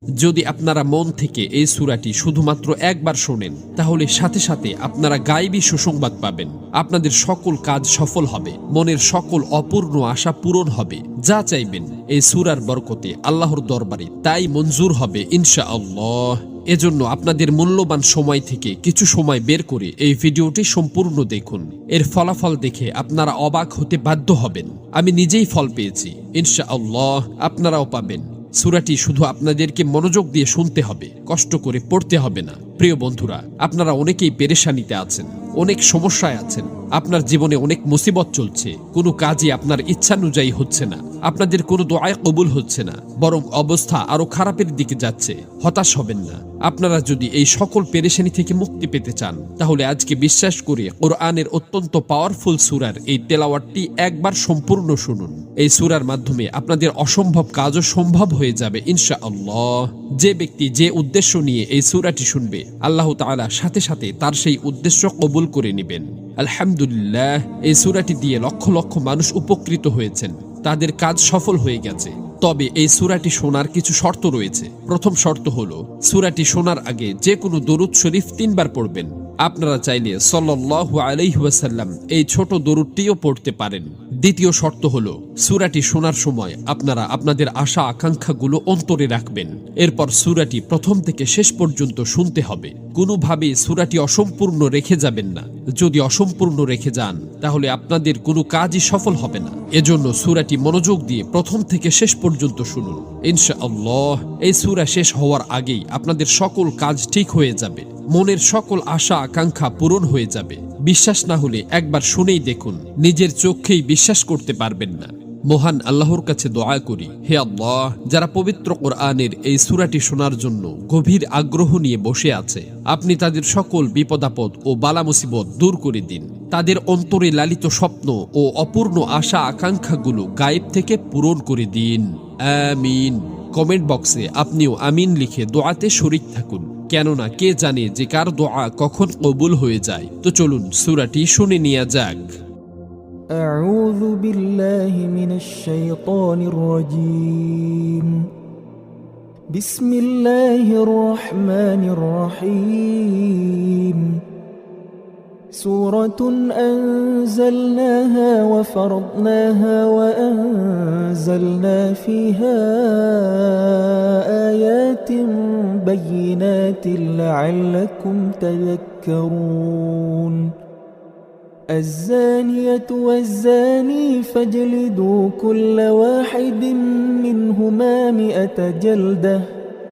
যদি আপনারা মন থেকে এই সূরাটি শুধুমাত্র একবার শোনেন, তাহলে সাথে সাথে আপনারা গায়েবী সুসংবাদ পাবেন। আপনাদের সকল কাজ সফল হবে, মনের সকল অপূর্ণ আশা পূরণ হবে। যা চাইবেন এই সূরার বরকতে আল্লাহর দরবারে তাই মঞ্জুর হবে ইনশাআল্লাহ। এজন্য আপনাদের মূল্যবান সময় থেকে কিছু সময় বের করে এই ভিডিওটি সম্পূর্ণ দেখুন। এর ফলাফল দেখে আপনারা অবাক হতে বাধ্য হবেন। আমি নিজেই ফল পেয়েছি, ইনশাআল্লাহ আপনারাও পাবেন। সূরাটি শুধু আপনাদেরকে মনোযোগ দিয়ে শুনতে হবে, কষ্ট করে পড়তে হবে না। প্রিয় বন্ধুরা, আপনারা অনেকেই পেরেশানিতে আছেন, অনেক সমস্যায় আছেন। আপনার জীবনে অনেক মুসিবত চলছে, কোনো কাজই আপনার ইচ্ছানুযায়ী হচ্ছে না, আপনাদের কোনো দোয়ায় কবুল হচ্ছে না, বরং অবস্থা আরো খারাপের দিকে যাচ্ছে। হতাশ হবেন না। আপনারা যদি এই সকল পেরেশানি থেকে মুক্তি পেতে চান, তাহলে আজকে বিশ্বাস করে কোরআনের অত্যন্ত পাওয়ারফুল সূরার এই তেলাওয়াতটি একবার সম্পূর্ণ শুনুন। এই সূরার মাধ্যমে আপনাদের অসম্ভব কাজও সম্ভব হয়ে যাবে ইনশাআল্লাহ। যে ব্যক্তি যে উদ্দেশ্য নিয়ে এই সূরাটি শুনবে, আল্লাহ তাআলা সাথে সাথে তার সেই উদ্দেশ্য কবুল করে নেবেন। আলহামদুলিল্লাহ, এই সূরাটি দিয়ে লক্ষ লক্ষ মানুষ উপকৃত হয়েছেন, তাদের কাজ সফল হয়ে গেছে। তবে এই সূরাটি শোনার কিছু শর্ত রয়েছে। প্রথম শর্ত হলো, সূরাটি শোনার আগে যে কোনো দরুদ শরীফ 3 বার পড়বেন। আপনারা চাইলে সাল্লাল্লাহু আলাইহি ওয়াসাল্লাম এই ছোট দরুদটিও পড়তে পারেন। দ্বিতীয় শর্ত হলো, সূরাটি শোনার সময় আপনারা আপনাদের আশা আকাঙ্ক্ষাগুলো অন্তরে রাখবেন। এরপর সূরাটি প্রথম থেকে শেষ পর্যন্ত শুনতে হবে। কোনোভাবে সূরাটি অসম্পূর্ণ রেখে যাবেন না। যদি অসম্পূর্ণ রেখে যান, তাহলে আপনাদের কোনো কাজই সফল হবে না। এজন্য সূরাটি মনোযোগ দিয়ে প্রথম থেকে শেষ পর্যন্ত শুনুন। ইনশাআল্লাহ এই সূরা শেষ হওয়ার আগেই আপনাদের সকল কাজ ঠিক হয়ে যাবে, মনের সকল আশা আকাঙ্ক্ষা পূরণ হয়ে যাবে। বিশ্বাস না হলে একবার শুনেই দেখুন, নিজের চোখেই বিশ্বাস করতে পারবেন না। মহান আল্লাহর কাছে দোয়া করি, হে আল্লাহ, যারা পবিত্র কোরআনের এই সূরাটি শোনার জন্য গভীর আগ্রহ নিয়ে বসে আছে, আপনি তাদের সকল বিপদাপদ ও বালা মুসিবত দূর করে দিন। তাদের অন্তরে লালিত স্বপ্ন ও অপূর্ণ আশা আকাঙ্ক্ষাগুলো গায়েব থেকে পূরণ করে দিন, আমিন। কমেন্ট বক্সে আপনিও আমিন লিখে দোয়াতে শরীক থাকুন, কেননা কে জানে যে কার দোয়া কখন কবুল হয়ে যায়। তো চলুন সূরাটি শুনে নেওয়া যাক। أعوذ بالله من الشيطان الرجيم. بسم الله الرحمن الرحيم. سورة أنزلناها وفرضناها وأنزلنا فيها آيات بينات لعلكم تذكرون. الزانية والزاني فاجلدوا كل واحد منهما 100 جلدة